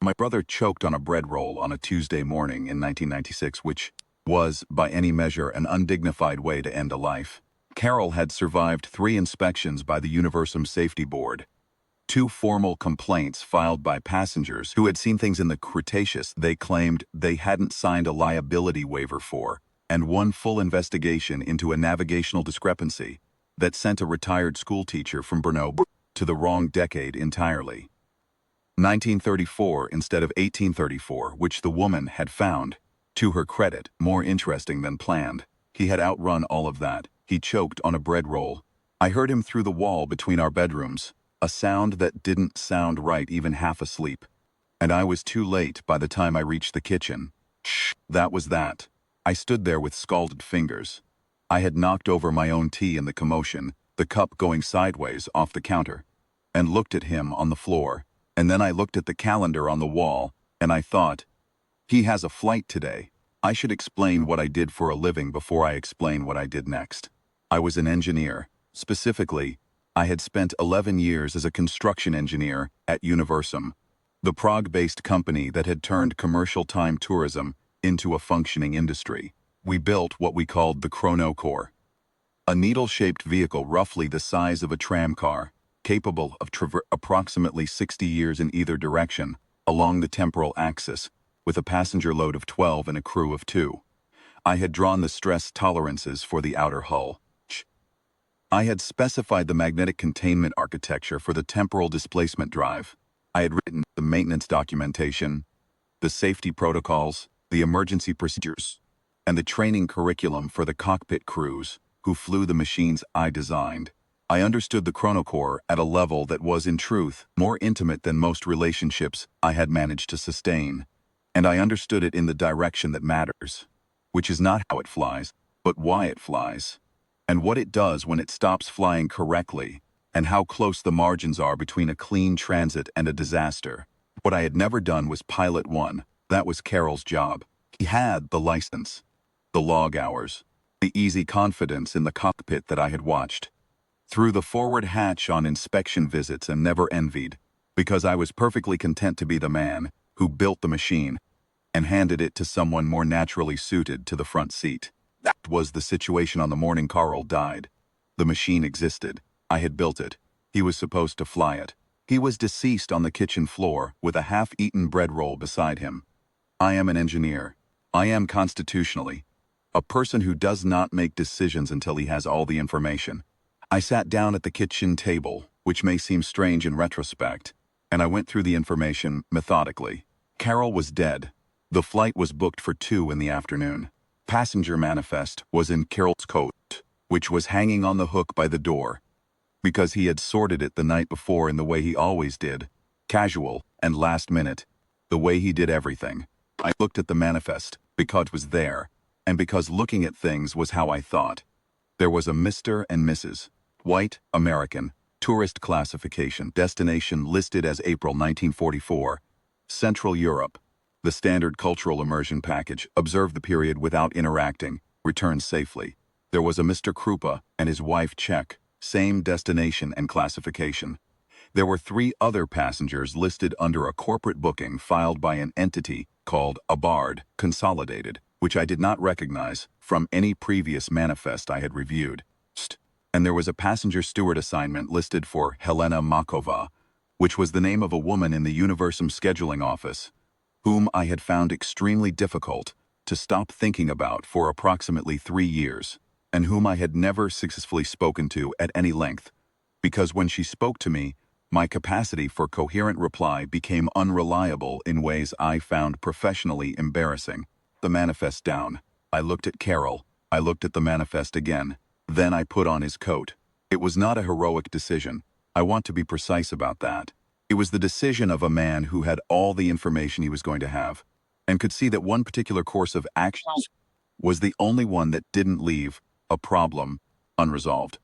My brother choked on a bread roll on a Tuesday morning in 1996, which was, by any measure, an undignified way to end a life. Carol had survived 3 inspections by the Universum Safety Board, 2 formal complaints filed by passengers who had seen things in the Cretaceous they claimed they hadn't signed a liability waiver for, and 1 full investigation into a navigational discrepancy that sent a retired schoolteacher from Brno to the wrong decade entirely. 1934 instead of 1834, which the woman had found, to her credit, more interesting than planned. He had outrun all of that. He choked on a bread roll. I heard him through the wall between our bedrooms, a sound that didn't sound right even half asleep. And I was too late by the time I reached the kitchen. Shh, that was that. I stood there with scalded fingers. I had knocked over my own tea in the commotion, the cup going sideways off the counter, and looked at him on the floor. And then I looked at the calendar on the wall, and I thought, he has a flight today. I should explain what I did for a living before I explain what I did next. I was an engineer. Specifically, I had spent 11 years as a construction engineer at Universum, the Prague-based company that had turned commercial time tourism into a functioning industry. We built what we called the chronocore, a needle-shaped vehicle roughly the size of a tram car, capable of approximately 60 years in either direction along the temporal axis, with a passenger load of 12 and a crew of 2. I had drawn the stress tolerances for the outer hull. I had specified the magnetic containment architecture for the temporal displacement drive. I had written the maintenance documentation, the safety protocols, the emergency procedures, and the training curriculum for the cockpit crews who flew the machines I designed. I understood the chronocore at a level that was, in truth, more intimate than most relationships I had managed to sustain. And I understood it in the direction that matters, which is not how it flies, but why it flies, and what it does when it stops flying correctly, and how close the margins are between a clean transit and a disaster. What I had never done was pilot one. That was Carol's job. He had the license, the log hours, the easy confidence in the cockpit that I had watched through the forward hatch on inspection visits and never envied, because I was perfectly content to be the man who built the machine and handed it to someone more naturally suited to the front seat. That was the situation on the morning Carl died. The machine existed. I had built it. He was supposed to fly it. He was deceased on the kitchen floor with a half-eaten bread roll beside him. I am an engineer. I am constitutionally a person who does not make decisions until he has all the information. I sat down at the kitchen table, which may seem strange in retrospect, and I went through the information methodically. Carol was dead. The flight was booked for 2 in the afternoon. Passenger manifest was in Carol's coat, which was hanging on the hook by the door, because he had sorted it the night before in the way he always did, casual and last minute, the way he did everything. I looked at the manifest because it was there, and because looking at things was how I thought. There was a Mr. and Mrs. White, American, tourist classification, destination listed as April 1944, Central Europe. The standard cultural immersion package, observe the period without interacting, return safely. There was a Mr. Krupa and his wife Czech, same destination and classification. There were 3 other passengers listed under a corporate booking filed by an entity called ABARD Consolidated, which I did not recognize from any previous manifest I had reviewed. And there was a passenger steward assignment listed for Helena Makova, which was the name of a woman in the Universum scheduling office, whom I had found extremely difficult to stop thinking about for approximately 3 years, and whom I had never successfully spoken to at any length, because when she spoke to me, my capacity for coherent reply became unreliable in ways I found professionally embarrassing. The manifest down. I looked at Carol. I looked at the manifest again. Then I put on his coat. It was not a heroic decision. I want to be precise about that. It was the decision of a man who had all the information he was going to have, and could see that one particular course of actions was the only one that didn't leave a problem unresolved,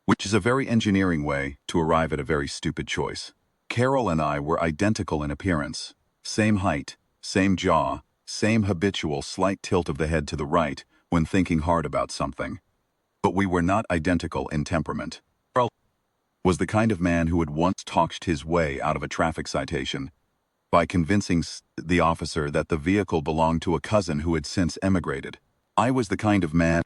which is a very engineering way to arrive at a very stupid choice. Carol and I were identical in appearance. Same height, same jaw, same habitual slight tilt of the head to the right when thinking hard about something. But we were not identical in temperament. Carl was the kind of man who had once talked his way out of a traffic citation, by convincing the officer that the vehicle belonged to a cousin who had since emigrated. I was the kind of man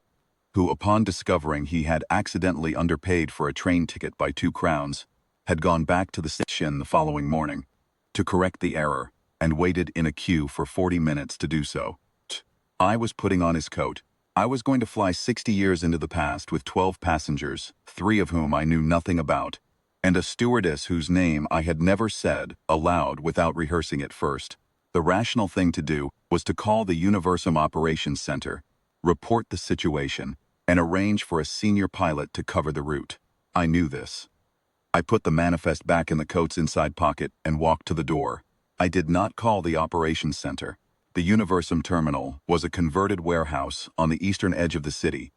who, upon discovering he had accidentally underpaid for a train ticket by 2 crowns, had gone back to the station the following morning to correct the error and waited in a queue for 40 minutes to do so. I was putting on his coat. I was going to fly 60 years into the past with 12 passengers, 3 of whom I knew nothing about, and a stewardess whose name I had never said aloud without rehearsing it first. The rational thing to do was to call the Universum Operations Center, report the situation, and arrange for a senior pilot to cover the route. I knew this. I put the manifest back in the coat's inside pocket and walked to the door. I did not call the operations center. The Universum terminal was a converted warehouse on the eastern edge of the city,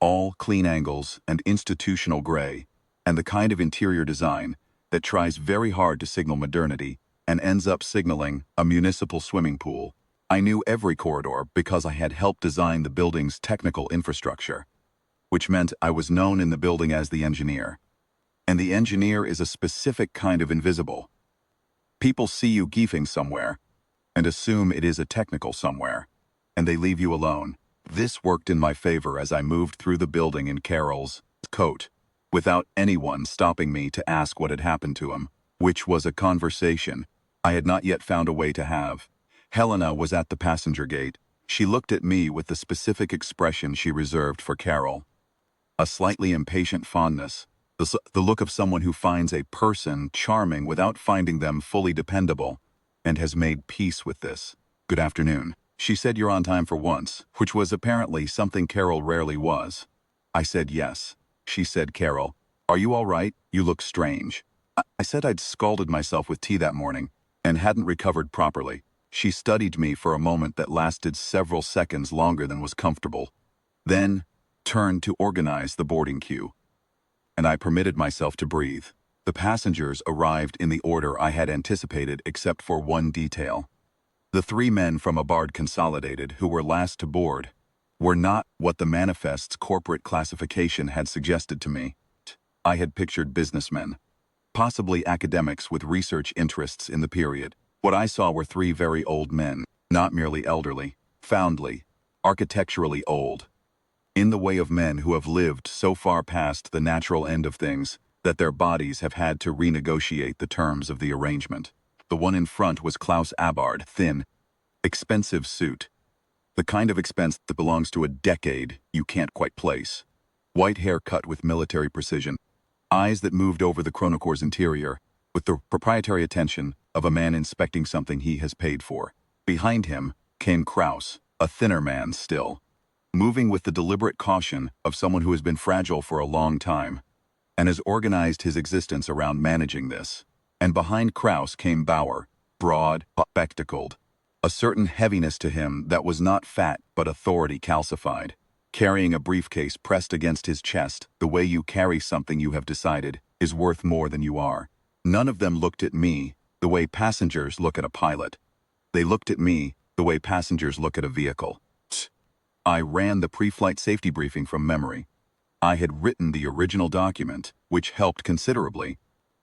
all clean angles and institutional gray, and the kind of interior design that tries very hard to signal modernity and ends up signaling a municipal swimming pool. I knew every corridor because I had helped design the building's technical infrastructure, which meant I was known in the building as the engineer. And the engineer is a specific kind of invisible. People see you geefing somewhere and assume it is a technical somewhere, and they leave you alone. This worked in my favor as I moved through the building in Carol's coat, without anyone stopping me to ask what had happened to him, which was a conversation I had not yet found a way to have. Helena was at the passenger gate. She looked at me with the specific expression she reserved for Carol. A slightly impatient fondness, the look of someone who finds a person charming without finding them fully dependable, and has made peace with this. "Good afternoon." She said, "You're on time for once," which was apparently something Carol rarely was. I said yes. She said, "Carol, are you all right? You look strange." I said I'd scalded myself with tea that morning and hadn't recovered properly. She studied me for a moment that lasted several seconds longer than was comfortable, then turned to organize the boarding queue, and I permitted myself to breathe. The passengers arrived in the order I had anticipated except for one detail. The 3 men from Abard Consolidated who were last to board were not what the manifest's corporate classification had suggested to me. I had pictured businessmen, possibly academics with research interests in the period. What I saw were 3 very old men, not merely elderly, profoundly, architecturally old, in the way of men who have lived so far past the natural end of things that their bodies have had to renegotiate the terms of the arrangement. The one in front was Klaus Abard, thin, expensive suit, the kind of expense that belongs to a decade you can't quite place. White hair cut with military precision, eyes that moved over the chronocore's interior with the proprietary attention of a man inspecting something he has paid for. Behind him came Kraus, a thinner man still, moving with the deliberate caution of someone who has been fragile for a long time and has organized his existence around managing this. And behind Kraus came Bauer, broad, spectacled, a certain heaviness to him that was not fat but authority calcified, carrying a briefcase pressed against his chest the way you carry something you have decided is worth more than you are. None of them looked at me the way passengers look at a pilot. They looked at me the way passengers look at a vehicle. I ran the pre-flight safety briefing from memory. I had written the original document, which helped considerably,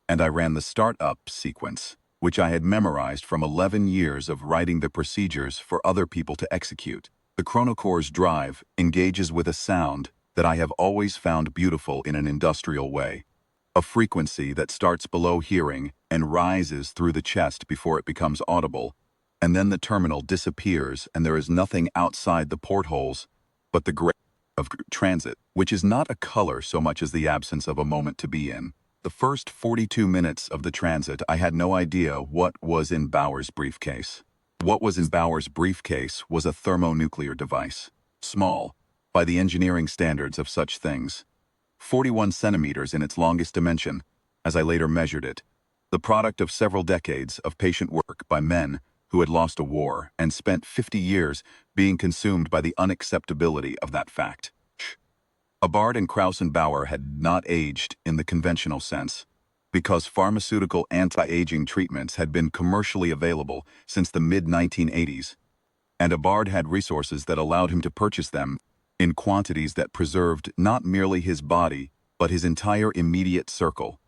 and I ran the start-up sequence, which I had memorized from 11 years of writing the procedures for other people to execute. The chronocore's drive engages with a sound that I have always found beautiful in an industrial way, a frequency that starts below hearing and rises through the chest before it becomes audible, and then the terminal disappears and there is nothing outside the portholes but the gray of transit, which is not a color so much as the absence of a moment to be in. The first 42 minutes of the transit, I had no idea what was in Bauer's briefcase. What was in Bauer's briefcase was a thermonuclear device, small, by the engineering standards of such things, 41 centimeters in its longest dimension, as I later measured it, the product of several decades of patient work by men who had lost a war and spent 50 years being consumed by the unacceptability of that fact. Abard and Kraus and Bauer had not aged in the conventional sense, because pharmaceutical anti-aging treatments had been commercially available since the mid-1980s, and Abard had resources that allowed him to purchase them in quantities that preserved not merely his body, but his entire immediate circle.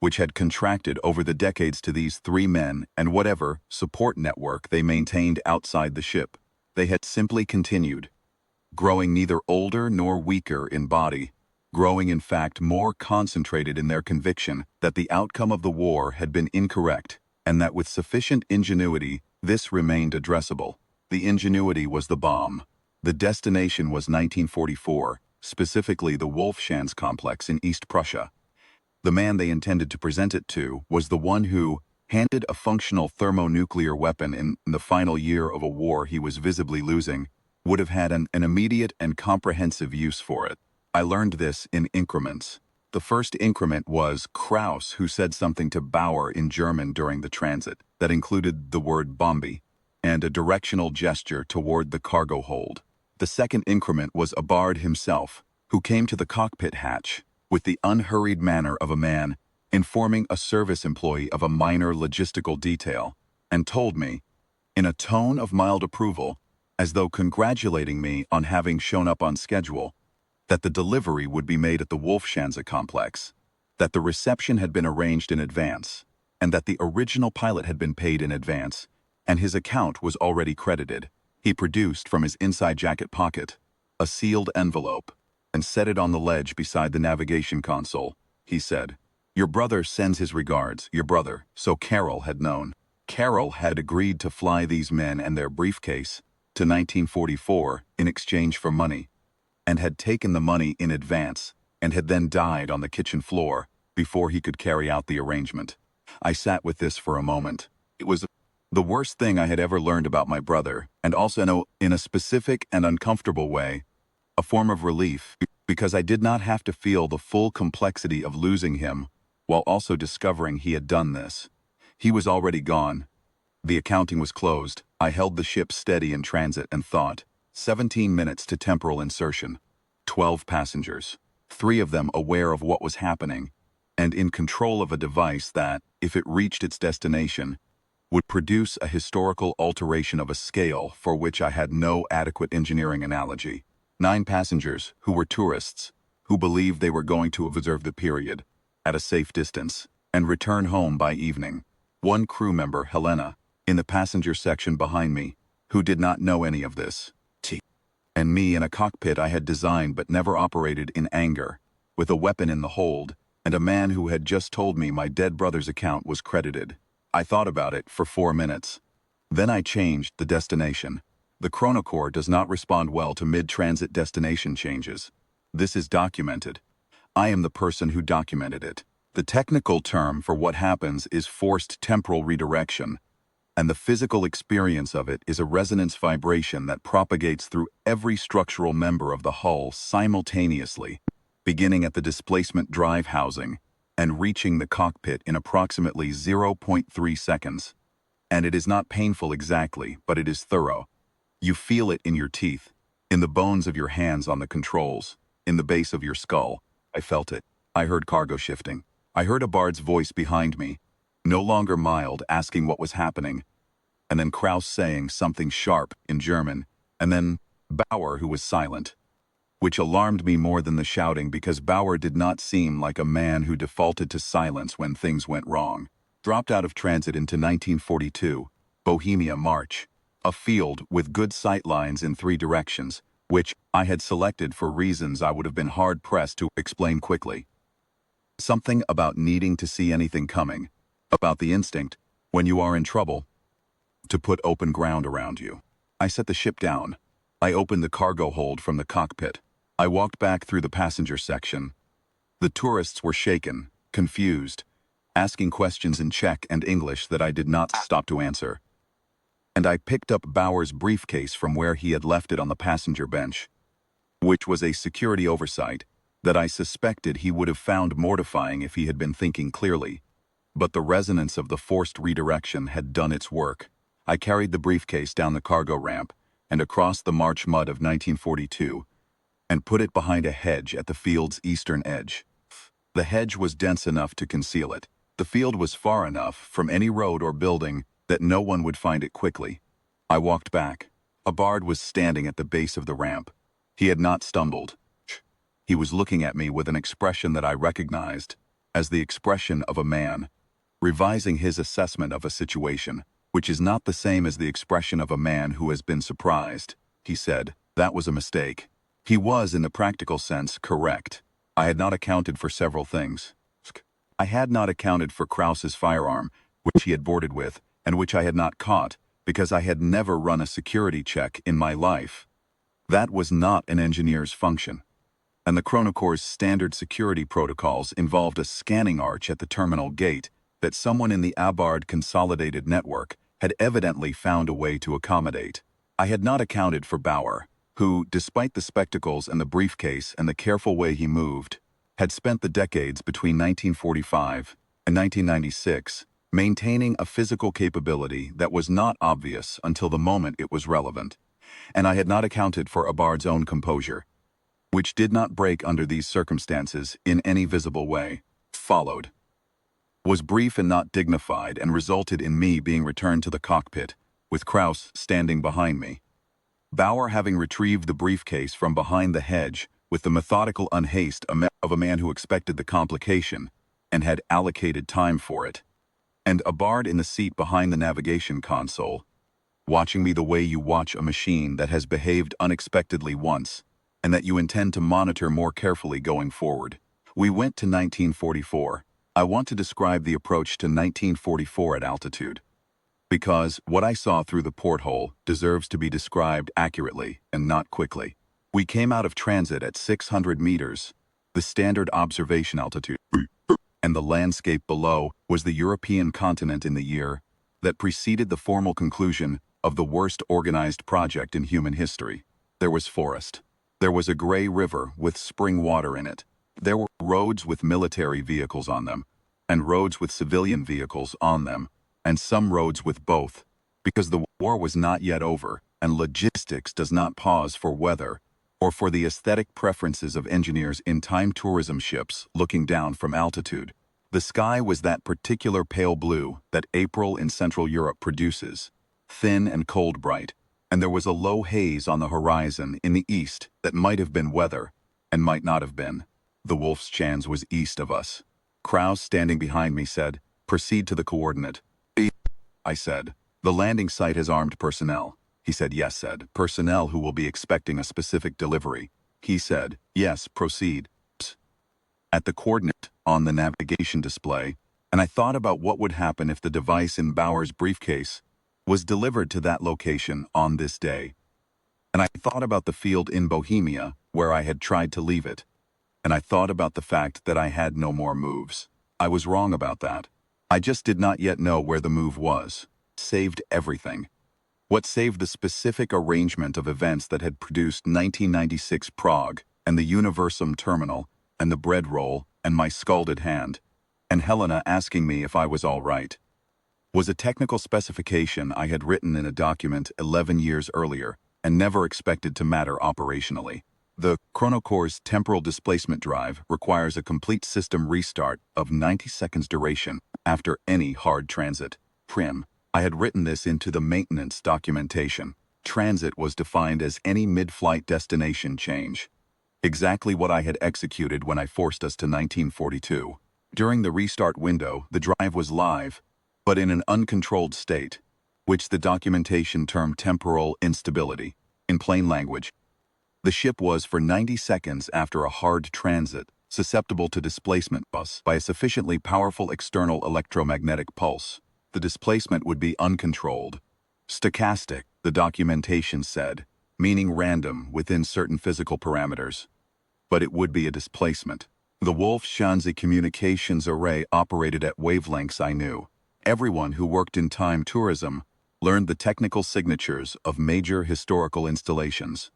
which had contracted over the decades to these three men and whatever support network they maintained outside the ship. They had simply continued, growing neither older nor weaker in body, growing in fact more concentrated in their conviction that the outcome of the war had been incorrect, and that with sufficient ingenuity this remained addressable. The ingenuity was the bomb. The destination was 1944, specifically the Wolfschanz complex in East Prussia. The man they intended to present it to was the one who, handed a functional thermonuclear weapon in the final year of a war he was visibly losing, would have had an immediate and comprehensive use for it. I learned this in increments. The first increment was Krauss, who said something to Bauer in German during the transit that included the word Bombe and a directional gesture toward the cargo hold. The second increment was Abard himself, who came to the cockpit hatch with the unhurried manner of a man informing a service employee of a minor logistical detail, and told me, in a tone of mild approval, as though congratulating me on having shown up on schedule, that the delivery would be made at the Wolfschanz complex, that the reception had been arranged in advance, and that the original pilot had been paid in advance, and his account was already credited. He produced from his inside jacket pocket a sealed envelope and set it on the ledge beside the navigation console. He said, "Your brother sends his regards, your brother." So Carol had known. Carol had agreed to fly these men and their briefcase to 1944 in exchange for money, and had taken the money in advance, and had then died on the kitchen floor before he could carry out the arrangement. I sat with this for a moment. It was the worst thing I had ever learned about my brother, and also in a specific and uncomfortable way, a form of relief, because I did not have to feel the full complexity of losing him while also discovering he had done this. He was already gone. The accounting was closed. I held the ship steady in transit and thought. 17 minutes to temporal insertion. 12 passengers. 3 of them aware of what was happening, and in control of a device that, if it reached its destination, would produce a historical alteration of a scale for which I had no adequate engineering analogy. 9 passengers who were tourists, who believed they were going to observe the period at a safe distance and return home by evening. 1 crew member, Helena, in the passenger section behind me, who did not know any of this. And me in a cockpit I had designed but never operated in anger, with a weapon in the hold, and a man who had just told me my dead brother's account was credited. I thought about it for 4 minutes. Then I changed the destination. The chronocore does not respond well to mid-transit destination changes. This is documented. I am the person who documented it. The technical term for what happens is forced temporal redirection, and the physical experience of it is a resonance vibration that propagates through every structural member of the hull simultaneously, beginning at the displacement drive housing and reaching the cockpit in approximately 0.3 seconds. And it is not painful exactly, but it is thorough. You feel it in your teeth, in the bones of your hands on the controls, in the base of your skull. I felt it. I heard cargo shifting. I heard a bard's voice behind me, no longer mild, asking what was happening, and then Krauss saying something sharp in German, and then Bauer, who was silent, which alarmed me more than the shouting because Bauer did not seem like a man who defaulted to silence when things went wrong. Dropped out of transit into 1942, Bohemia March, a field with good sight lines in 3 directions, which I had selected for reasons I would have been hard-pressed to explain quickly. Something about needing to see anything coming, about the instinct, when you are in trouble, to put open ground around you. I set the ship down. I opened the cargo hold from the cockpit. I walked back through the passenger section. The tourists were shaken, confused, asking questions in Czech and English that I did not stop to answer. And I picked up Bauer's briefcase from where he had left it on the passenger bench, which was a security oversight that I suspected he would have found mortifying if he had been thinking clearly. But the resonance of the forced redirection had done its work. I carried the briefcase down the cargo ramp and across the March mud of 1942 and put it behind a hedge at the field's eastern edge. The hedge was dense enough to conceal it. The field was far enough from any road or building that no one would find it quickly. I walked back. A bard was standing at the base of the ramp. He had not stumbled. He was looking at me with an expression that I recognized, as the expression of a man, revising his assessment of a situation, which is not the same as the expression of a man who has been surprised. He said, that was a mistake. He was, in the practical sense, correct. I had not accounted for several things. I had not accounted for Krauss's firearm, which he had boarded with, and which I had not caught, because I had never run a security check in my life. That was not an engineer's function. And the Chronocor's standard security protocols involved a scanning arch at the terminal gate that someone in the Abard Consolidated Network had evidently found a way to accommodate. I had not accounted for Bauer, who, despite the spectacles and the briefcase and the careful way he moved, had spent the decades between 1945 and 1996 maintaining a physical capability that was not obvious until the moment it was relevant. And I had not accounted for Abard's own composure, which did not break under these circumstances in any visible way. Followed. Was brief and not dignified and resulted in me being returned to the cockpit, with Krauss standing behind me. Bauer having retrieved the briefcase from behind the hedge with the methodical unhaste of a man who expected the complication and had allocated time for it. And Abard in the seat behind the navigation console, watching me the way you watch a machine that has behaved unexpectedly once, and that you intend to monitor more carefully going forward. We went to 1944. I want to describe the approach to 1944 at altitude, because what I saw through the porthole deserves to be described accurately and not quickly. We came out of transit at 600 meters, the standard observation altitude, and the landscape below was the European continent in the year that preceded the formal conclusion of the worst organized project in human history. There was forest. There was a gray river with spring water in it. There were roads with military vehicles on them, and roads with civilian vehicles on them, and some roads with both, because the war was not yet over, and logistics does not pause for weather, or for the aesthetic preferences of engineers in time tourism ships looking down from altitude. The sky was that particular pale blue that April in Central Europe produces, thin and cold bright, and there was a low haze on the horizon in the east that might have been weather, and might not have been. The Wolfschanz was east of us. Krauss, standing behind me, said, "Proceed to the coordinate." I said, "The landing site has armed personnel." He said, "Yes," said, "Personnel who will be expecting a specific delivery." He said, "Yes, proceed." At the coordinate on the navigation display, and I thought about what would happen if the device in Bauer's briefcase was delivered to that location on this day. And I thought about the field in Bohemia where I had tried to leave it. And I thought about the fact that I had no more moves. I was wrong about that. I just did not yet know where the move was. Saved everything. What saved the specific arrangement of events that had produced 1996 Prague, and the Universum terminal, and the bread roll, and my scalded hand, and Helena asking me if I was all right, was a technical specification I had written in a document 11 years earlier and never expected to matter operationally. The Chronocor's temporal displacement drive requires a complete system restart of 90 seconds duration after any hard transit. Prim. I had written this into the maintenance documentation. Transit was defined as any mid-flight destination change. Exactly what I had executed when I forced us to 1942. During the restart window, the drive was live, but in an uncontrolled state, which the documentation termed temporal instability. In plain language, the ship was for 90 seconds after a hard transit, susceptible to displacement by a sufficiently powerful external electromagnetic pulse. The displacement would be uncontrolled. Stochastic, the documentation said, meaning random within certain physical parameters. But it would be a displacement. The Wolfschanz communications array operated at wavelengths I knew. Everyone who worked in time tourism learned the technical signatures of major historical installations.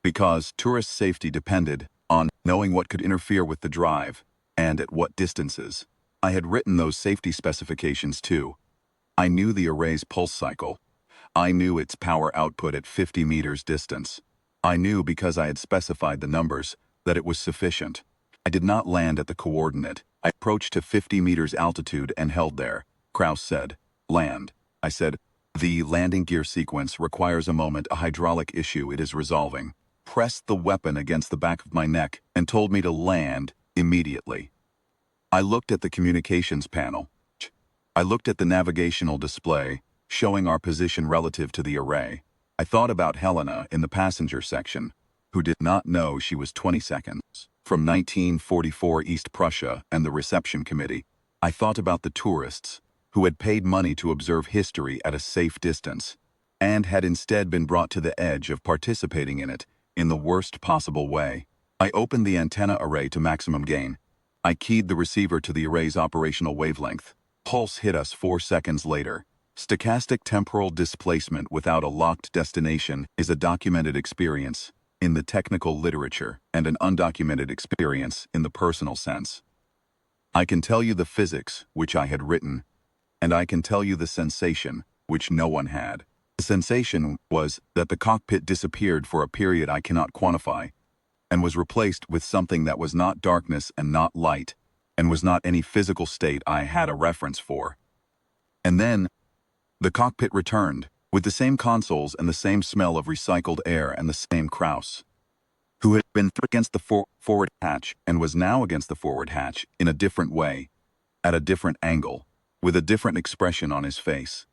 Because tourist safety depended on knowing what could interfere with the drive, and at what distances. I had written those safety specifications too. I knew the array's pulse cycle. I knew its power output at 50 meters distance. I knew, because I had specified the numbers, that it was sufficient. I did not land at the coordinate. I approached to 50 meters altitude and held there. Krauss said, "Land." I said, "The landing gear sequence requires a moment, a hydraulic issue it is resolving." Pressed the weapon against the back of my neck and told me to land immediately. I looked at the communications panel. I looked at the navigational display, showing our position relative to the array. I thought about Helena in the passenger section, who did not know she was 20 seconds from 1944 East Prussia and the reception committee. I thought about the tourists, who had paid money to observe history at a safe distance, and had instead been brought to the edge of participating in it in the worst possible way. I opened the antenna array to maximum gain. I keyed the receiver to the array's operational wavelength. Pulse hit us 4 seconds later. Stochastic temporal displacement without a locked destination is a documented experience in the technical literature and an undocumented experience in the personal sense. I can tell you the physics, which I had written, and I can tell you the sensation, which no one had. The sensation was that the cockpit disappeared for a period I cannot quantify, and was replaced with something that was not darkness and not light, and was not any physical state I had a reference for. And then, the cockpit returned, with the same consoles and the same smell of recycled air and the same Krauss, who had been against the forward hatch and was now against the forward hatch in a different way, at a different angle, with a different expression on his face.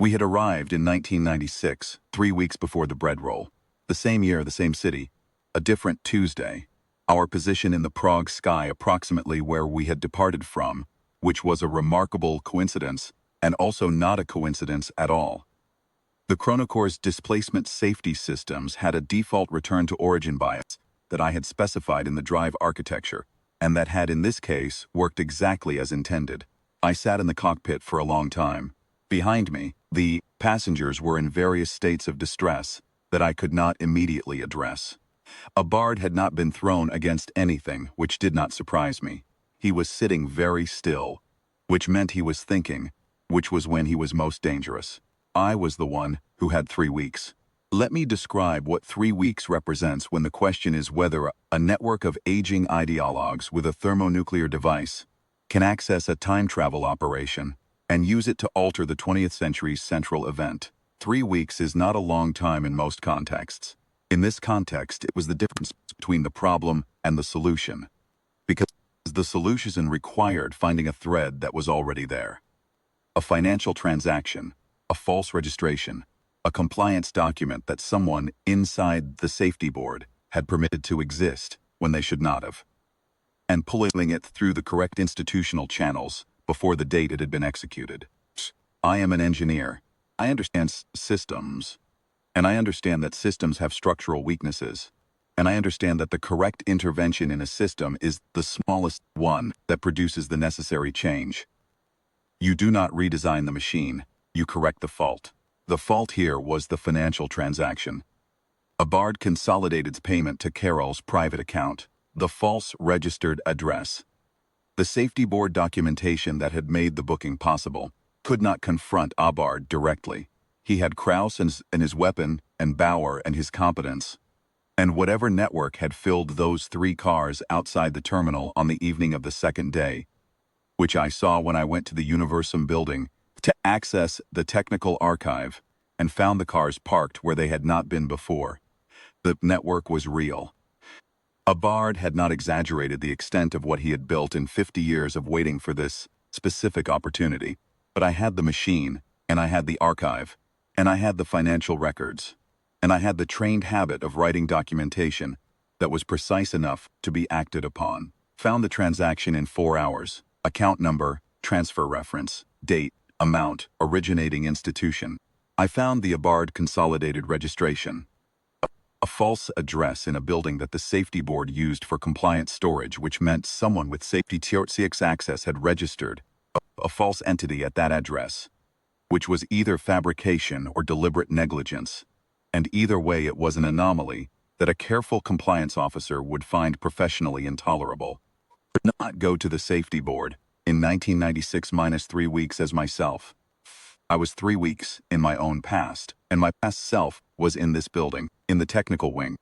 We had arrived in 1996, 3 weeks before the bread roll. The same year, the same city, a different Tuesday. Our position in the Prague sky approximately where we had departed from, which was a remarkable coincidence, and also not a coincidence at all. The Chronocore's displacement safety systems had a default return to origin bias that I had specified in the drive architecture, and that had in this case worked exactly as intended. I sat in the cockpit for a long time. Behind me, the passengers were in various states of distress that I could not immediately address. A bard had not been thrown against anything, which did not surprise me. He was sitting very still, which meant he was thinking, which was when he was most dangerous. I was the one who had 3 weeks. Let me describe what 3 weeks represents when the question is whether a network of aging ideologues with a thermonuclear device can access a time travel operation and use it to alter the 20th century's central event. 3 weeks is not a long time in most contexts. In this context, it was the difference between the problem and the solution, because the solution required finding a thread that was already there. A financial transaction, a false registration, a compliance document that someone inside the safety board had permitted to exist when they should not have, and pulling it through the correct institutional channels before the date it had been executed. I am an engineer. I understand systems, and I understand that systems have structural weaknesses, and I understand that the correct intervention in a system is the smallest one that produces the necessary change. You do not redesign the machine, you correct the fault. The fault here was the financial transaction. A bard consolidated payment to Carol's private account, the false registered address. The safety board documentation that had made the booking possible could not confront Abard directly. He had Krauss and his weapon, and Bauer and his competence, and whatever network had filled those 3 cars outside the terminal on the evening of the second day, which I saw when I went to the Universum building to access the technical archive and found the cars parked where they had not been before. The network was real. Abard had not exaggerated the extent of what he had built in 50 years of waiting for this specific opportunity. But I had the machine, and I had the archive, and I had the financial records, and I had the trained habit of writing documentation that was precise enough to be acted upon. Found the transaction in 4 hours. Account number, transfer reference, date, amount, originating institution. I found the Abard consolidated registration. A false address in a building that the safety board used for compliance storage, which meant someone with safety TRCX access had registered a false entity at that address, which was either fabrication or deliberate negligence, and either way it was an anomaly that a careful compliance officer would find professionally intolerable. Could not go to the safety board in 1996 minus 3 weeks as myself. I was 3 weeks in my own past, and my past self was in this building, in the technical wing.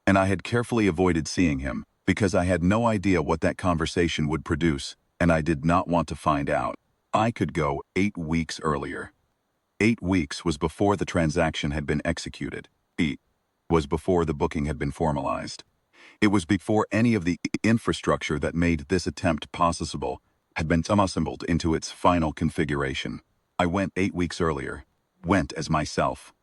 And I had carefully avoided seeing him, because I had no idea what that conversation would produce, and I did not want to find out. I could go 8 weeks earlier. 8 weeks was before the transaction had been executed. It was before the booking had been formalized. It was before any of the infrastructure that made this attempt possible had been assembled into its final configuration. I went 8 weeks earlier. Went as myself.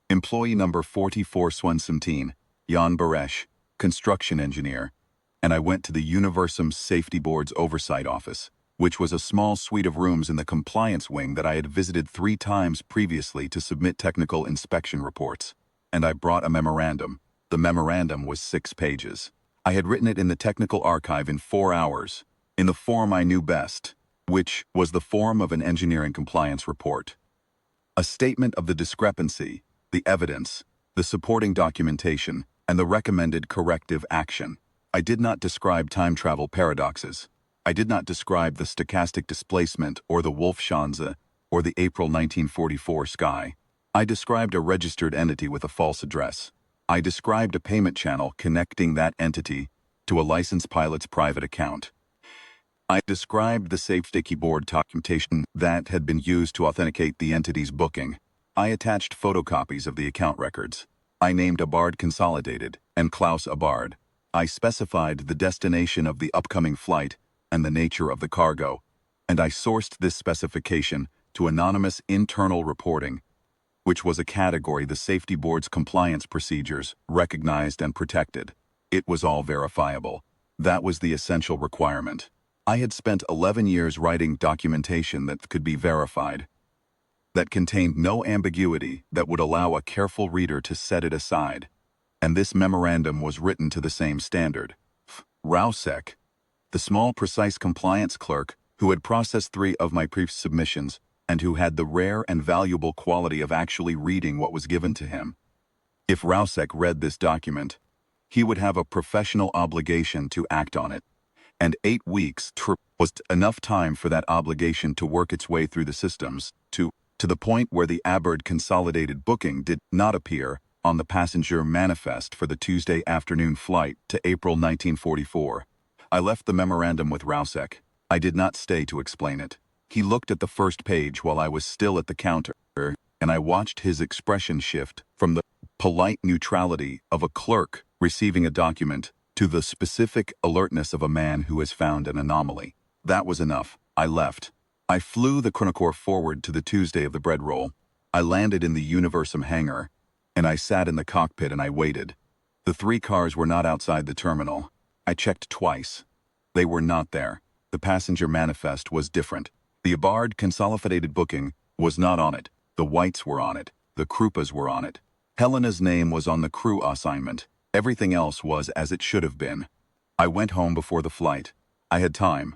Employee number 44 Swansemteen, Jan Baresh, construction engineer, and I went to the Universum Safety Board's oversight office, which was a small suite of rooms in the compliance wing that I had visited 3 times previously to submit technical inspection reports. And I brought a memorandum. The memorandum was 6 pages. I had written it in the technical archive in 4 hours, in the form I knew best, which was the form of an engineering compliance report. A statement of the discrepancy, the evidence, the supporting documentation, and the recommended corrective action. I did not describe time travel paradoxes. I did not describe the stochastic displacement or the Wolfschanze or the April 1944 sky. I described a registered entity with a false address. I described a payment channel connecting that entity to a licensed pilot's private account. I described the safety board documentation that had been used to authenticate the entity's booking. I attached photocopies of the account records. I named Abard Consolidated and Klaus Abard. I specified the destination of the upcoming flight and the nature of the cargo, and I sourced this specification to anonymous internal reporting, which was a category the safety board's compliance procedures recognized and protected. It was all verifiable. That was the essential requirement. I had spent 11 years writing documentation that could be verified, that contained no ambiguity that would allow a careful reader to set it aside. And this memorandum was written to the same standard. Rausek, the small precise compliance clerk who had processed 3 of my previous submissions and who had the rare and valuable quality of actually reading what was given to him. If Rausek read this document, he would have a professional obligation to act on it, and 8 weeks was enough time for that obligation to work its way through the systems, to the point where the Abard Consolidated booking did not appear on the passenger manifest for the Tuesday afternoon flight to April 1944. I left the memorandum with Rausek. I did not stay to explain it. He looked at the first page while I was still at the counter, and I watched his expression shift from the polite neutrality of a clerk receiving a document to the specific alertness of a man who has found an anomaly. That was enough. I left. I flew the Chronocore forward to the Tuesday of the bread roll. I landed in the Universum hangar, and I sat in the cockpit and I waited. The 3 cars were not outside the terminal. I checked twice. They were not there. The passenger manifest was different. The Abard Consolidated booking was not on it. The Whites were on it. The Krupas were on it. Helena's name was on the crew assignment. Everything else was as it should have been. I went home before the flight. I had time.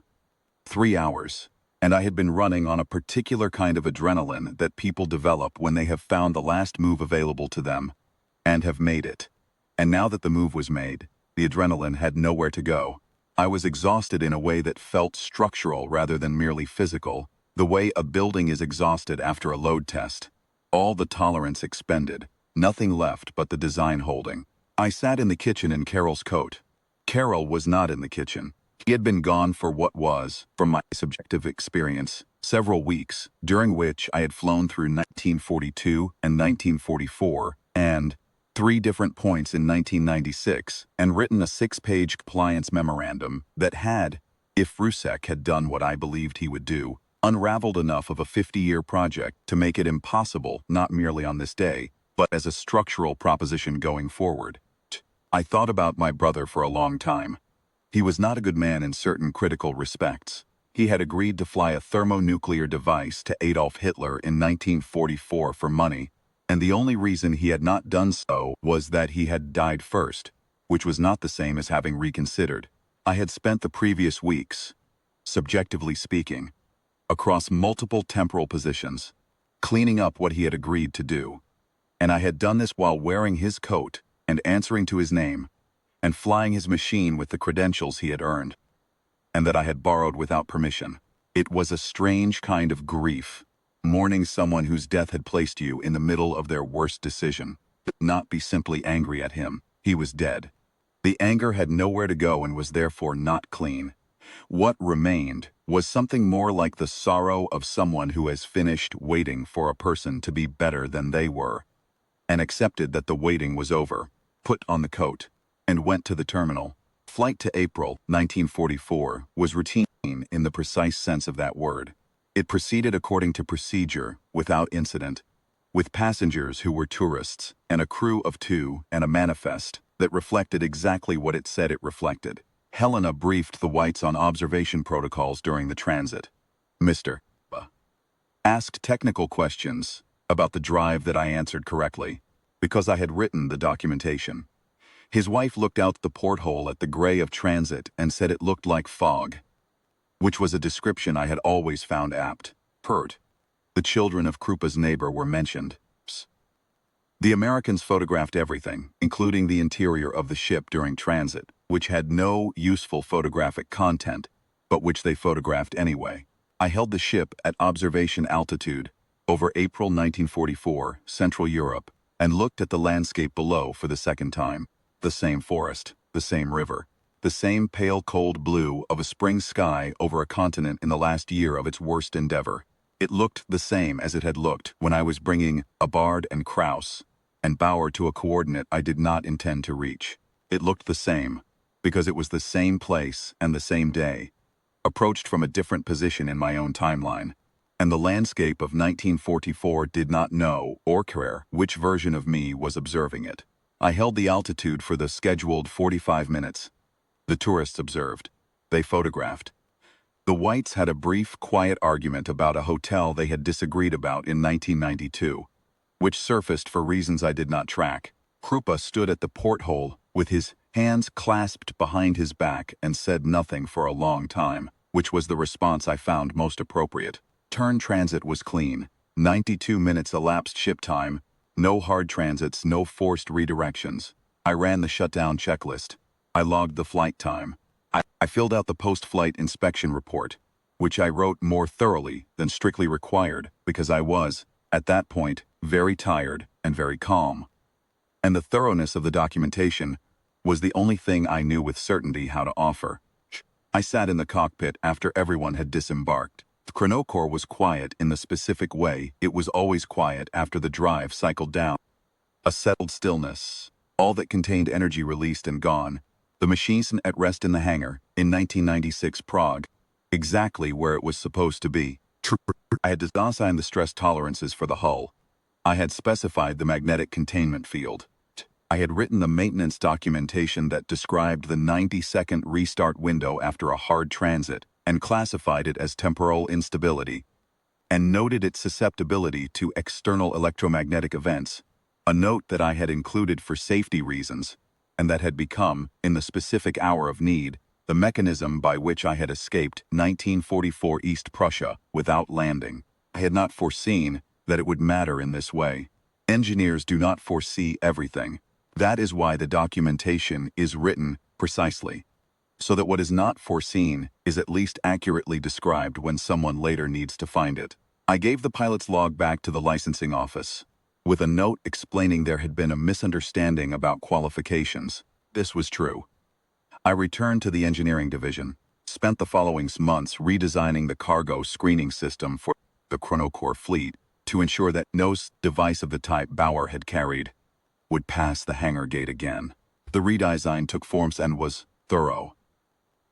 3 hours. And I had been running on a particular kind of adrenaline that people develop when they have found the last move available to them, and have made it. And now that the move was made, the adrenaline had nowhere to go. I was exhausted in a way that felt structural rather than merely physical, the way a building is exhausted after a load test. All the tolerance expended, nothing left but the design holding. I sat in the kitchen in Carol's coat. Carol was not in the kitchen. He had been gone for what was, from my subjective experience, several weeks, during which I had flown through 1942 and 1944, and 3 different points in 1996, and written a 6-page compliance memorandum that had, if Rusek had done what I believed he would do, unraveled enough of a 50-year project to make it impossible not merely on this day, but as a structural proposition going forward. I thought about my brother for a long time. He was not a good man in certain critical respects. He had agreed to fly a thermonuclear device to Adolf Hitler in 1944 for money, and the only reason he had not done so was that he had died first, which was not the same as having reconsidered. I had spent the previous weeks, subjectively speaking, across multiple temporal positions, cleaning up what he had agreed to do, and I had done this while wearing his coat and answering to his name, and flying his machine with the credentials he had earned, and that I had borrowed without permission. It was a strange kind of grief, mourning someone whose death had placed you in the middle of their worst decision. Not be simply angry at him. He was dead. The anger had nowhere to go and was therefore not clean. What remained was something more like the sorrow of someone who has finished waiting for a person to be better than they were, and accepted that the waiting was over, put on the coat, and went to the terminal. Flight to April 1944 was routine in the precise sense of that word. It proceeded according to procedure, without incident, with passengers who were tourists, and a crew of 2 and a manifest that reflected exactly what it said it reflected. Helena briefed the whites on observation protocols during the transit. Mr. asked technical questions about the drive that I answered correctly, because I had written the documentation. His wife looked out the porthole at the gray of transit and said it looked like fog, which was a description I had always found apt. Pert. The children of Krupa's neighbor were mentioned. The Americans photographed everything, including the interior of the ship during transit, which had no useful photographic content, but which they photographed anyway. I held the ship at observation altitude over April 1944, Central Europe, and looked at the landscape below for the second time. The same forest, the same river, the same pale cold blue of a spring sky over a continent in the last year of its worst endeavor. It looked the same as it had looked when I was bringing Abard and Krauss and Bauer to a coordinate I did not intend to reach. It looked the same, because it was the same place and the same day, approached from a different position in my own timeline, and the landscape of 1944 did not know or care which version of me was observing it. I held the altitude for the scheduled 45 minutes. The tourists observed. They photographed. The whites had a brief, quiet argument about a hotel they had disagreed about in 1992, which surfaced for reasons I did not track. Krupa stood at the porthole with his hands clasped behind his back and said nothing for a long time, which was the response I found most appropriate. Turn transit was clean. 92 minutes elapsed ship time. No hard transits, no forced redirections. I ran the shutdown checklist. I logged the flight time. I filled out the post-flight inspection report, which I wrote more thoroughly than strictly required because I was, at that point, very tired and very calm. And the thoroughness of the documentation was the only thing I knew with certainty how to offer. I sat in the cockpit after everyone had disembarked. The chronocore was quiet in the specific way it was always quiet after the drive cycled down. A settled stillness, all that contained energy released and gone. The machine at rest in the hangar, in 1996 Prague, exactly where it was supposed to be. I had designed the stress tolerances for the hull. I had specified the magnetic containment field. I had written the maintenance documentation that described the 90-second restart window after a hard transit and classified it as temporal instability, and noted its susceptibility to external electromagnetic events, a note that I had included for safety reasons, and that had become, in the specific hour of need, the mechanism by which I had escaped 1944 East Prussia without landing. I had not foreseen that it would matter in this way. Engineers do not foresee everything. That is why the documentation is written precisely, so that what is not foreseen is at least accurately described when someone later needs to find it. I gave the pilot's log back to the licensing office, with a note explaining there had been a misunderstanding about qualifications. This was true. I returned to the engineering division, spent the following months redesigning the cargo screening system for the chronocore fleet to ensure that no device of the type Bauer had carried would pass the hangar gate again. The redesign took form and was thorough.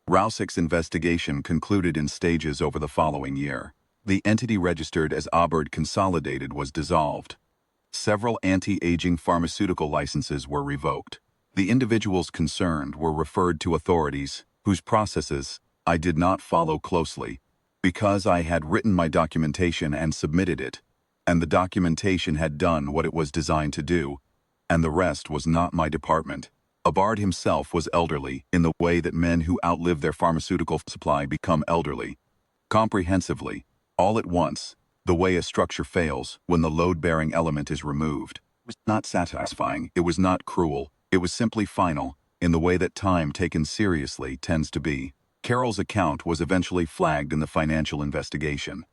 Rausik's investigation concluded in stages over the following year. The entity registered as Abard Consolidated was dissolved. Several anti-aging pharmaceutical licenses were revoked. The individuals concerned were referred to authorities whose processes I did not follow closely because I had written my documentation and submitted it, and the documentation had done what it was designed to do, and the rest was not my department. Abard himself was elderly in the way that men who outlive their pharmaceutical supply become elderly. Comprehensively, all at once, the way a structure fails when the load-bearing element is removed. It was not satisfying, it was not cruel, it was simply final, in the way that time taken seriously tends to be. Carol's account was eventually flagged in the financial investigation.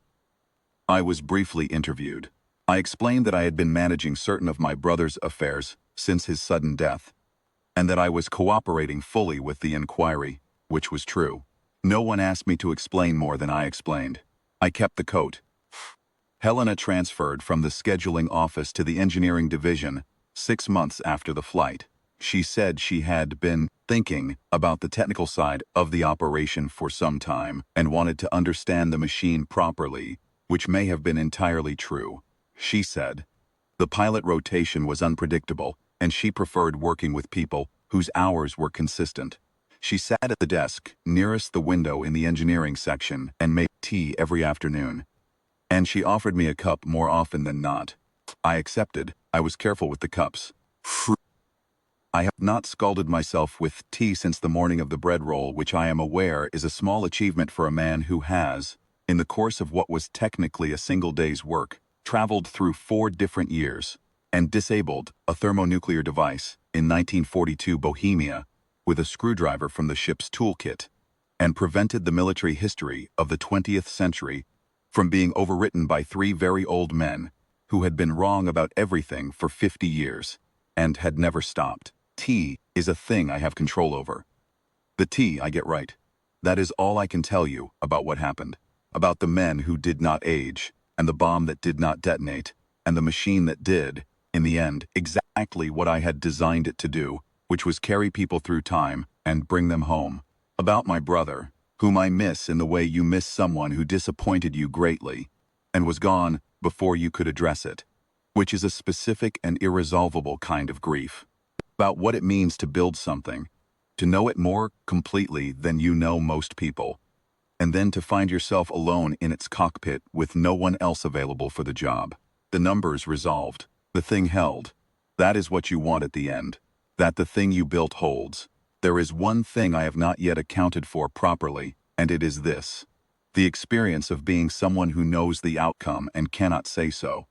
I was briefly interviewed. I explained that I had been managing certain of my brother's affairs since his sudden death, and that I was cooperating fully with the inquiry, which was true. No one asked me to explain more than I explained. I kept the coat. Helena transferred from the scheduling office to the engineering division 6 months after the flight. She said she had been thinking about the technical side of the operation for some time and wanted to understand the machine properly, which may have been entirely true. She said the pilot rotation was unpredictable, and she preferred working with people whose hours were consistent. She sat at the desk nearest the window in the engineering section and made tea every afternoon. And she offered me a cup more often than not. I accepted. I was careful with the cups. I have not scalded myself with tea since the morning of the bread roll, which I am aware is a small achievement for a man who has, in the course of what was technically a single day's work, traveled through 4 different years, and disabled a thermonuclear device in 1942 Bohemia with a screwdriver from the ship's toolkit, and prevented the military history of the 20th century from being overwritten by 3 very old men who had been wrong about everything for 50 years and had never stopped. Tea is a thing I have control over. The tea I get right. That is all I can tell you about what happened, about the men who did not age, and the bomb that did not detonate, and the machine that did, in the end, exactly what I had designed it to do, which was carry people through time and bring them home. About my brother, whom I miss in the way you miss someone who disappointed you greatly, and was gone before you could address it, which is a specific and irresolvable kind of grief. About what it means to build something, to know it more completely than you know most people, and then to find yourself alone in its cockpit with no one else available for the job. The numbers resolved. The thing held. That is what you want at the end. That the thing you built holds. There is one thing I have not yet accounted for properly, and it is this: the experience of being someone who knows the outcome and cannot say so.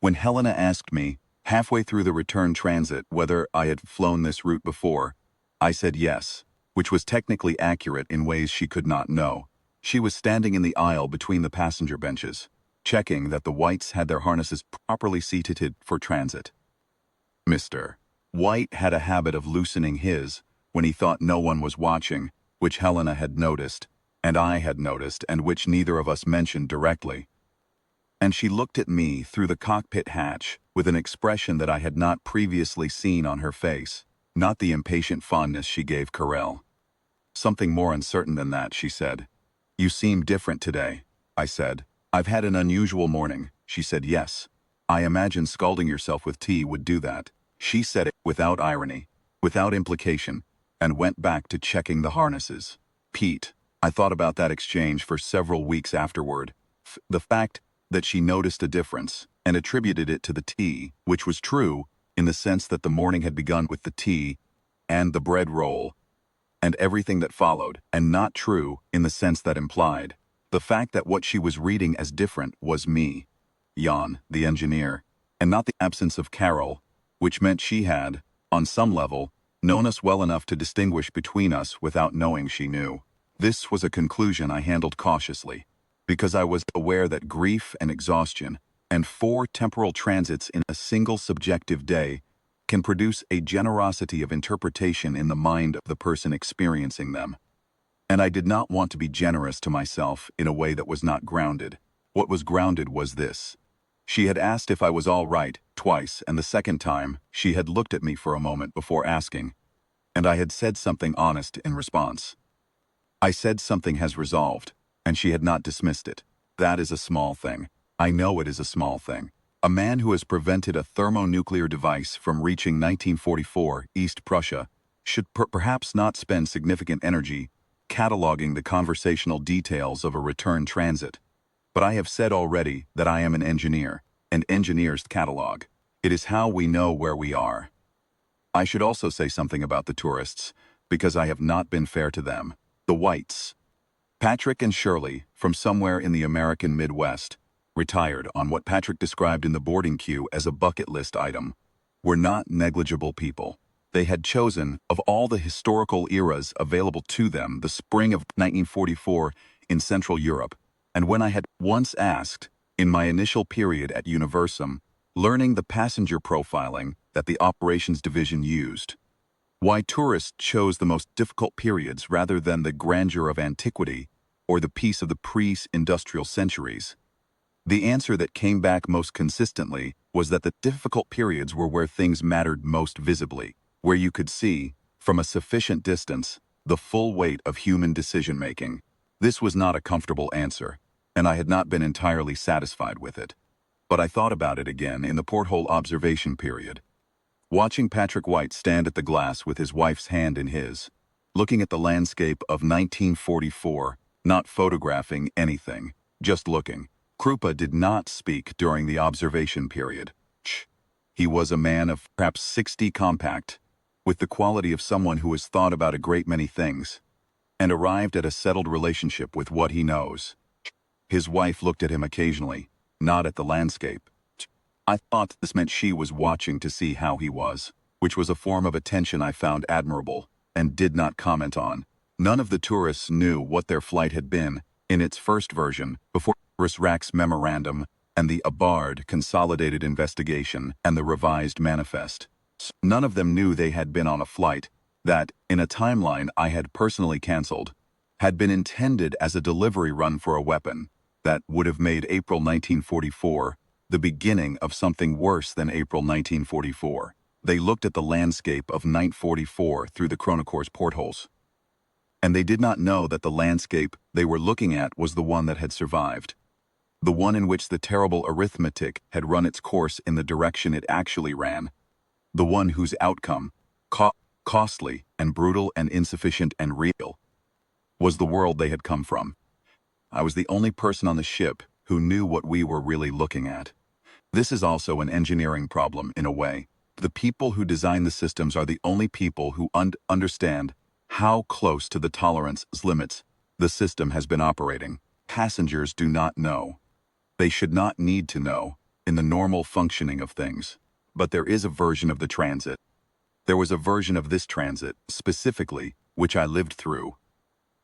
When Helena asked me, halfway through the return transit, whether I had flown this route before, I said yes, which was technically accurate in ways she could not know. She was standing in the aisle between the passenger benches, checking that the Whites had their harnesses properly seated for transit. Mr. White had a habit of loosening his when he thought no one was watching, which Helena had noticed, and I had noticed, and which neither of us mentioned directly. And she looked at me through the cockpit hatch with an expression that I had not previously seen on her face, not the impatient fondness she gave Carell. Something more uncertain than that, she said. You seem different today, I said. I've had an unusual morning, she said. Yes. I imagine scalding yourself with tea would do that. She said it without irony, without implication, and went back to checking the harnesses. Pete, I thought about that exchange for several weeks afterward. The fact that she noticed a difference and attributed it to the tea, which was true in the sense that the morning had begun with the tea and the bread roll and everything that followed, and not true in the sense that implied the fact that what she was reading as different was me, Jan, the engineer, and not the absence of Carol, which meant she had, on some level, known us well enough to distinguish between us without knowing she knew. This was a conclusion I handled cautiously, because I was aware that grief and exhaustion and 4 temporal transits in a single subjective day can produce a generosity of interpretation in the mind of the person experiencing them. And I did not want to be generous to myself in a way that was not grounded. What was grounded was this. She had asked if I was all right twice, and the second time she had looked at me for a moment before asking, and I had said something honest in response. I said something has resolved, and she had not dismissed it. That is a small thing. I know it is a small thing. A man who has prevented a thermonuclear device from reaching 1944 East Prussia should perhaps not spend significant energy cataloging the conversational details of a return transit. But I have said already that I am an engineer, and engineers catalog. It is how we know where we are. I should also say something about the tourists, because I have not been fair to them. The Whites. Patrick and Shirley, from somewhere in the American Midwest, retired on what Patrick described in the boarding queue as a bucket list item, were not negligible people. They had chosen, of all the historical eras available to them, the spring of 1944 in Central Europe, and when I had once asked, in my initial period at Universum, learning the passenger profiling that the operations division used, why tourists chose the most difficult periods rather than the grandeur of antiquity or the peace of the pre-industrial centuries, the answer that came back most consistently was that the difficult periods were where things mattered most visibly. where you could see, from a sufficient distance, the full weight of human decision-making. This was not a comfortable answer, and I had not been entirely satisfied with it. But I thought about it again in the porthole observation period. Watching Patrick White stand at the glass with his wife's hand in his, looking at the landscape of 1944, not photographing anything, just looking. Krupa did not speak during the observation period. He was a man of perhaps 60, compact, with the quality of someone who has thought about a great many things, and arrived at a settled relationship with what he knows. His wife looked at him occasionally, not at the landscape. I thought this meant she was watching to see how he was, which was a form of attention I found admirable, and did not comment on. None of the tourists knew what their flight had been in its first version, before Rack's memorandum and the Abard consolidated investigation and the revised manifest. None of them knew they had been on a flight that, in a timeline I had personally canceled, had been intended as a delivery run for a weapon that would have made April 1944 the beginning of something worse than April 1944. They looked at the landscape of 1944 through the Chronocore's portholes. And they did not know that the landscape they were looking at was the one that had survived. The one in which the terrible arithmetic had run its course in the direction it actually ran. The one whose outcome, costly and brutal and insufficient and real, was the world they had come from. I was the only person on the ship who knew what we were really looking at. This is also an engineering problem in a way. The people who design the systems are the only people who understand how close to the tolerance limits the system has been operating. Passengers do not know. They should not need to know in the normal functioning of things. But there is a version of the transit. There was a version of this transit, specifically, which I lived through,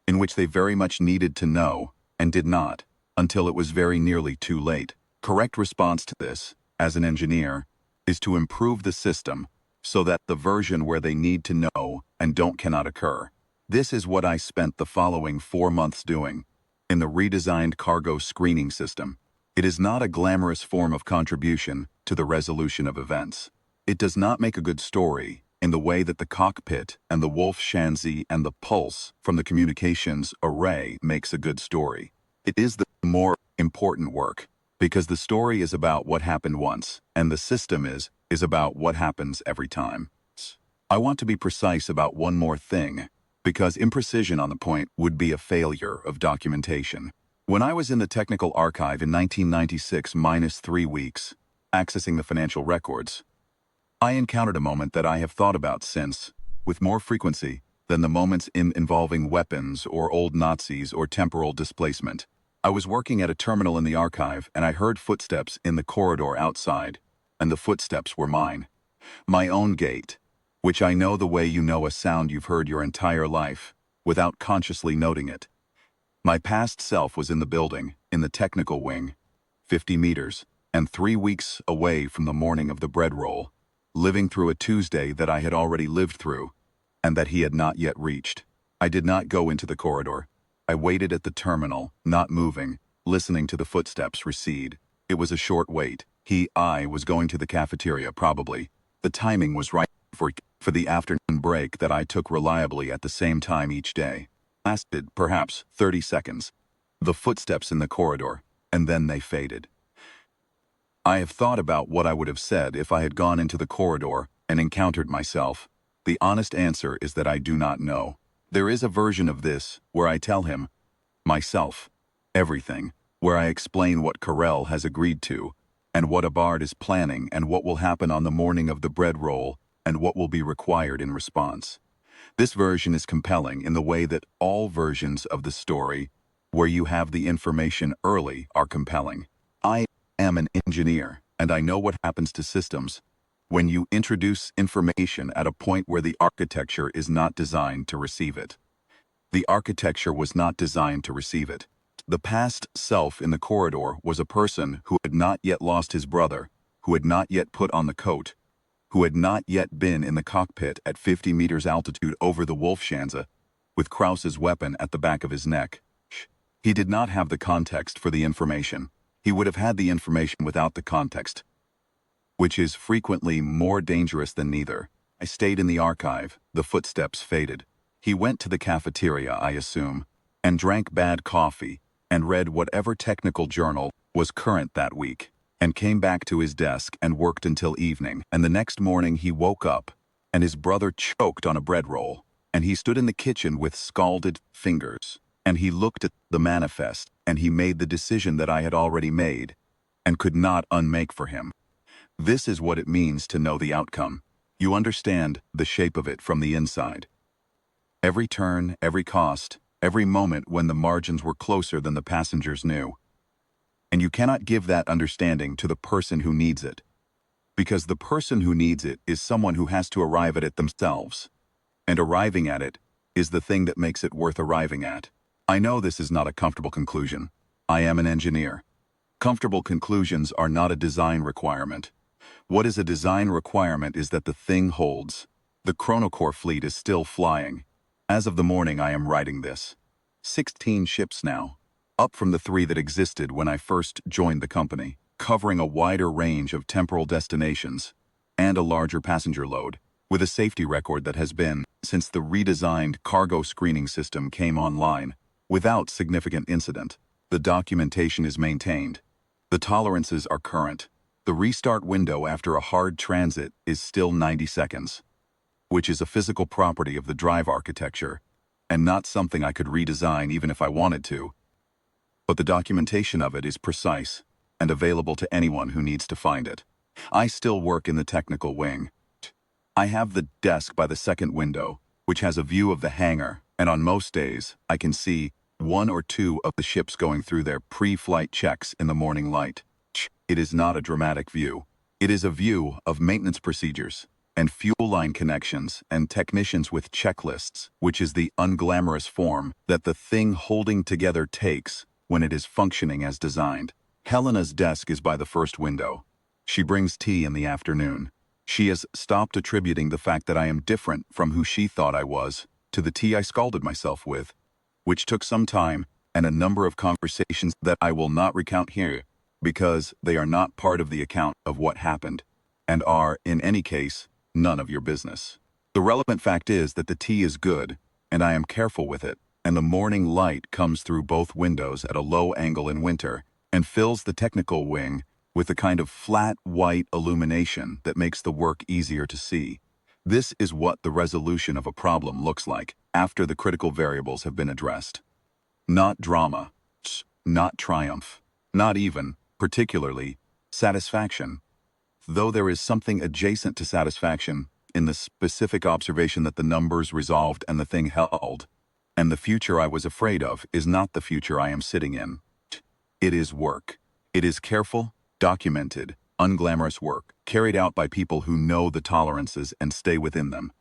in which they very much needed to know, and did not, until it was very nearly too late. Correct response to this, as an engineer, is to improve the system so that the version where they need to know and don't cannot occur. This is what I spent the following 4 months doing in the redesigned cargo screening system. It is not a glamorous form of contribution to the resolution of events. It does not make a good story in the way that the cockpit and the Wolf Shanzi and the pulse from the communications array makes a good story. It is the more important work, because the story is about what happened once, and the system is about what happens every time. I want to be precise about one more thing, because imprecision on the point would be a failure of documentation. When I was in the technical archive in 1996 -3 weeks, accessing the financial records, I encountered a moment that I have thought about since, with more frequency than the moments involving weapons or old Nazis or temporal displacement. I was working at a terminal in the archive and I heard footsteps in the corridor outside, and the footsteps were mine. My own gait, which I know the way you know a sound you've heard your entire life, without consciously noting it. My past self was in the building, in the technical wing, 50 meters, and 3 weeks away from the morning of the bread roll, living through a Tuesday that I had already lived through, and that he had not yet reached. I did not go into the corridor. I waited at the terminal, not moving, listening to the footsteps recede. It was a short wait. I was going to the cafeteria, probably. The timing was right for the afternoon break that I took reliably at the same time each day. Lasted, perhaps, 30 seconds. The footsteps in the corridor, and then they faded. I have thought about what I would have said if I had gone into the corridor and encountered myself. The honest answer is that I do not know. There is a version of this where I tell him, myself, everything, where I explain what Carell has agreed to, and what Abard is planning, and what will happen on the morning of the bread roll, and what will be required in response. This version is compelling in the way that all versions of the story, where you have the information early, are compelling. I am an engineer, and I know what happens to systems when you introduce information at a point where the architecture is not designed to receive it. The architecture was not designed to receive it. The past self in the corridor was a person who had not yet lost his brother, who had not yet put on the coat, who had not yet been in the cockpit at 50 meters altitude over the Wolfschanze, with Krauss's weapon at the back of his neck. He did not have the context for the information. He would have had the information without the context, which is frequently more dangerous than neither. I stayed in the archive, the footsteps faded. He went to the cafeteria, I assume, and drank bad coffee, and read whatever technical journal was current that week, and came back to his desk and worked until evening. And the next morning he woke up, and his brother choked on a bread roll, and he stood in the kitchen with scalded fingers, and he looked at the manifest, and he made the decision that I had already made, and could not unmake for him. This is what it means to know the outcome. You understand the shape of it from the inside. Every turn, every cost, every moment when the margins were closer than the passengers knew. And you cannot give that understanding to the person who needs it. Because the person who needs it is someone who has to arrive at it themselves. And arriving at it is the thing that makes it worth arriving at. I know this is not a comfortable conclusion. I am an engineer. Comfortable conclusions are not a design requirement. What is a design requirement is that the thing holds. The Chronocore fleet is still flying. As of the morning I am writing this. 16 ships now, up from the 3 that existed when I first joined the company, covering a wider range of temporal destinations and a larger passenger load, with a safety record that has been, since the redesigned cargo screening system came online, without significant incident. The documentation is maintained. The tolerances are current. The restart window after a hard transit is still 90 seconds, which is a physical property of the drive architecture, and not something I could redesign even if I wanted to. But the documentation of it is precise and available to anyone who needs to find it. I still work in the technical wing. I have the desk by the second window, which has a view of the hangar, and on most days, I can see 1 or 2 of the ships going through their pre-flight checks in the morning light. It is not a dramatic view. It is a view of maintenance procedures and fuel line connections and technicians with checklists, which is the unglamorous form that the thing holding together takes when it is functioning as designed. Helena's desk is by the first window. She brings tea in the afternoon. She has stopped attributing the fact that I am different from who she thought I was to the tea I scalded myself with, which took some time and a number of conversations that I will not recount here because they are not part of the account of what happened and are, in any case, none of your business. The relevant fact is that the tea is good and I am careful with it, and the morning light comes through both windows at a low angle in winter and fills the technical wing with a kind of flat white illumination that makes the work easier to see. This is what the resolution of a problem looks like after the critical variables have been addressed. Not drama, not triumph, not even, particularly, satisfaction. Though there is something adjacent to satisfaction in the specific observation that the numbers resolved and the thing held, and the future I was afraid of is not the future I am sitting in. It is work. It is careful, documented, unglamorous work, carried out by people who know the tolerances and stay within them,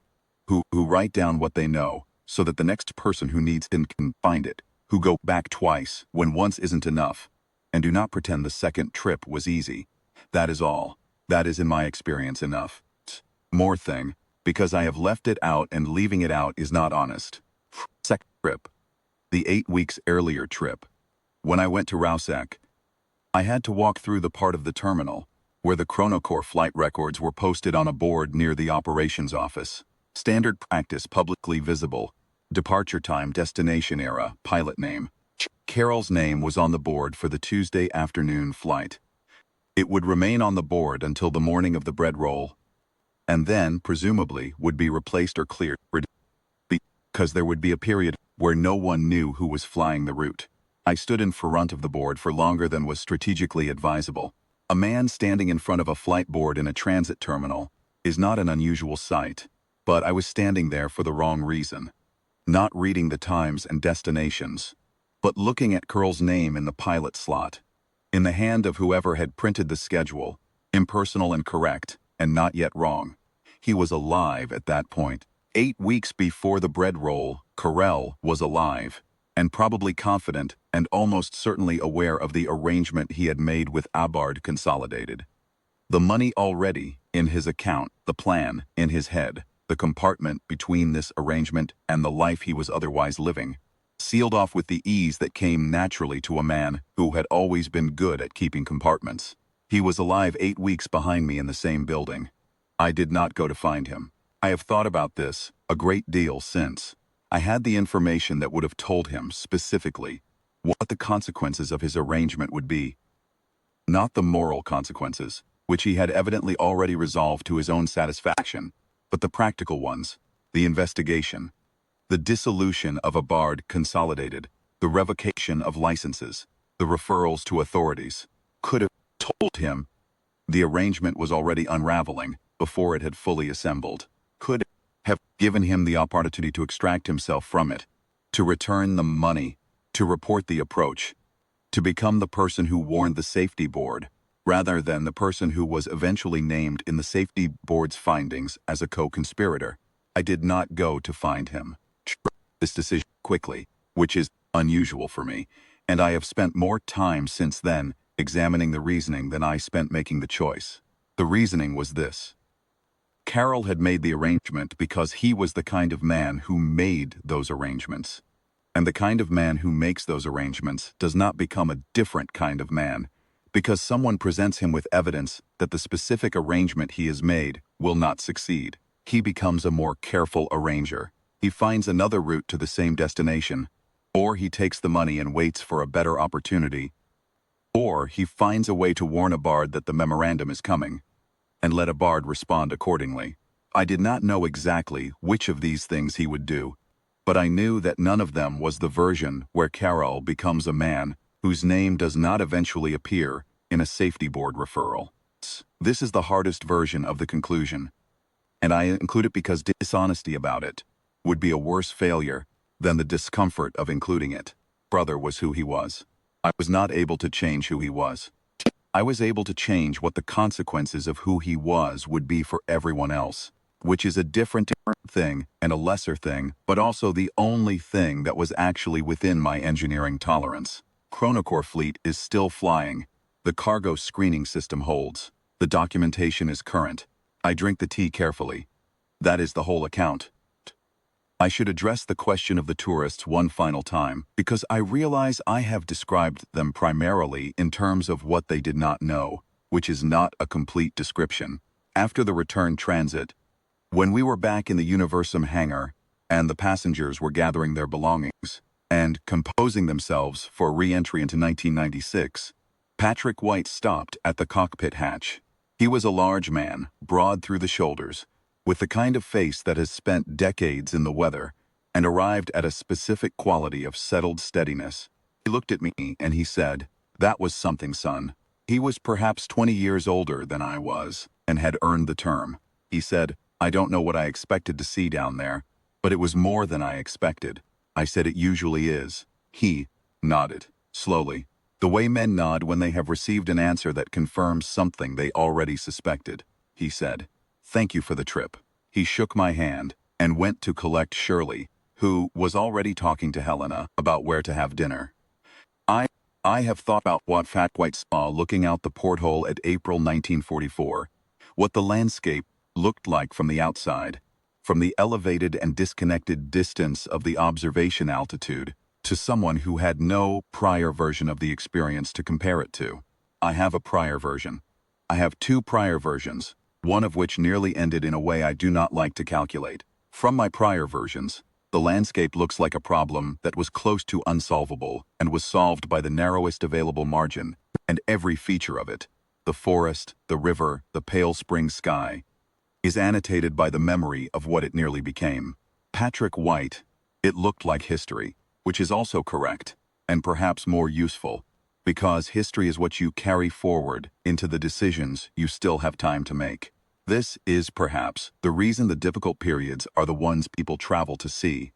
who write down what they know so that the next person who needs it can find it, who go back twice when once isn't enough, and do not pretend the second trip was easy. That is all. That is in my experience enough. More thing, because I have left it out and leaving it out is not honest. Second trip. The 8 weeks earlier trip. When I went to Rausak, I had to walk through the part of the terminal where the Chronocore flight records were posted on a board near the operations office. Standard practice publicly visible. Departure time, destination era, pilot name. Carol's name was on the board for the Tuesday afternoon flight. It would remain on the board until the morning of the bread roll, and then, presumably, would be replaced or cleared, because there would be a period where no one knew who was flying the route. I stood in front of the board for longer than was strategically advisable. A man standing in front of a flight board in a transit terminal is not an unusual sight, but I was standing there for the wrong reason. Not reading the times and destinations, but looking at Curl's name in the pilot slot, in the hand of whoever had printed the schedule, impersonal and correct, and not yet wrong. He was alive at that point. 8 weeks before the bread roll, Carell was alive, and probably confident and almost certainly aware of the arrangement he had made with Abard Consolidated. The money already in his account, the plan in his head, the compartment between this arrangement and the life he was otherwise living, sealed off with the ease that came naturally to a man who had always been good at keeping compartments. He was alive 8 weeks behind me in the same building. I did not go to find him. I have thought about this a great deal since. I had the information that would have told him specifically what the consequences of his arrangement would be, not the moral consequences, which he had evidently already resolved to his own satisfaction, but the practical ones, the investigation, the dissolution of a Bard Consolidated, the revocation of licenses, the referrals to authorities, could have told him the arrangement was already unraveling before it had fully assembled, could have given him the opportunity to extract himself from it, to return the money, to report the approach, to become the person who warned the safety board, rather than the person who was eventually named in the safety board's findings as a co-conspirator. I did not go to find him. This decision quickly, which is unusual for me, and I have spent more time since then examining the reasoning than I spent making the choice. The reasoning was this. Carroll had made the arrangement because he was the kind of man who made those arrangements. And the kind of man who makes those arrangements does not become a different kind of man because someone presents him with evidence that the specific arrangement he has made will not succeed. He becomes a more careful arranger. He finds another route to the same destination, or he takes the money and waits for a better opportunity, or he finds a way to warn a Bard that the memorandum is coming, and let a Bard respond accordingly. I did not know exactly which of these things he would do, but I knew that none of them was the version where Carroll becomes a man whose name does not eventually appear in a safety board referral. This is the hardest version of the conclusion, and I include it because dishonesty about it would be a worse failure than the discomfort of including it. Brother was who he was. I was not able to change who he was. I was able to change what the consequences of who he was would be for everyone else, which is a different thing and a lesser thing, but also the only thing that was actually within my engineering tolerance. Chronocore fleet is still flying. The cargo screening system holds. The documentation is current. I drink the tea carefully. That is the whole account. I should address the question of the tourists one final time, because I realize I have described them primarily in terms of what they did not know, which is not a complete description. After the return transit, when we were back in the Universum hangar, and the passengers were gathering their belongings and composing themselves for re-entry into 1996, Patrick White stopped at the cockpit hatch. He was a large man, broad through the shoulders, with the kind of face that has spent decades in the weather and arrived at a specific quality of settled steadiness. He looked at me and he said, "That was something, son." He was perhaps 20 years older than I was and had earned the term. He said, "I don't know what I expected to see down there, but it was more than I expected." I said, "It usually is." He nodded, slowly, the way men nod when they have received an answer that confirms something they already suspected. He said, "Thank you for the trip." He shook my hand and went to collect Shirley, who was already talking to Helena about where to have dinner. I have thought about what Fat White saw looking out the porthole at April 1944, what the landscape looked like from the outside, from the elevated and disconnected distance of the observation altitude, to someone who had no prior version of the experience to compare it to. I have a prior version. I have two prior versions, one of which nearly ended in a way I do not like to calculate. From my prior versions, the landscape looks like a problem that was close to unsolvable and was solved by the narrowest available margin, and every feature of it, the forest, the river, the pale spring sky, is annotated by the memory of what it nearly became. Patrick White, it looked like history, which is also correct, and perhaps more useful, because history is what you carry forward into the decisions you still have time to make. This is, perhaps, the reason the difficult periods are the ones people travel to see.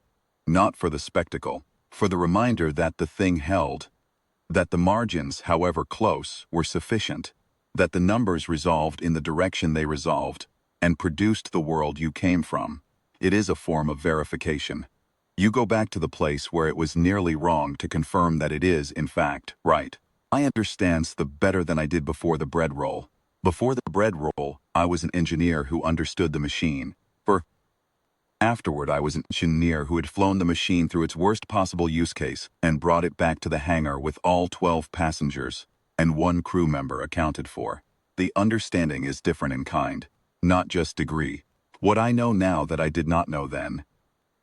Not for the spectacle, for the reminder that the thing held, that the margins, however close, were sufficient, that the numbers resolved in the direction they resolved, and produced the world you came from. It is a form of verification. You go back to the place where it was nearly wrong to confirm that it is, in fact, right. I understand the better than I did before the bread roll. Before the bread roll, I was an engineer who understood the machine. Afterward, I was an engineer who had flown the machine through its worst possible use case and brought it back to the hangar with all 12 passengers and one crew member accounted for. The understanding is different in kind, not just degree. What I know now that I did not know then.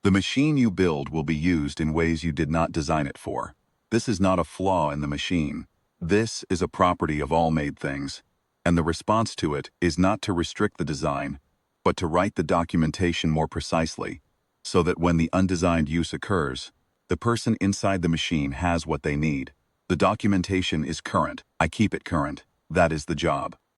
The machine you build will be used in ways you did not design it for. This is not a flaw in the machine. This is a property of all made things. And the response to it is not to restrict the design, but to write the documentation more precisely, so that when the undesigned use occurs, the person inside the machine has what they need. The documentation is current. I keep it current. That is the job.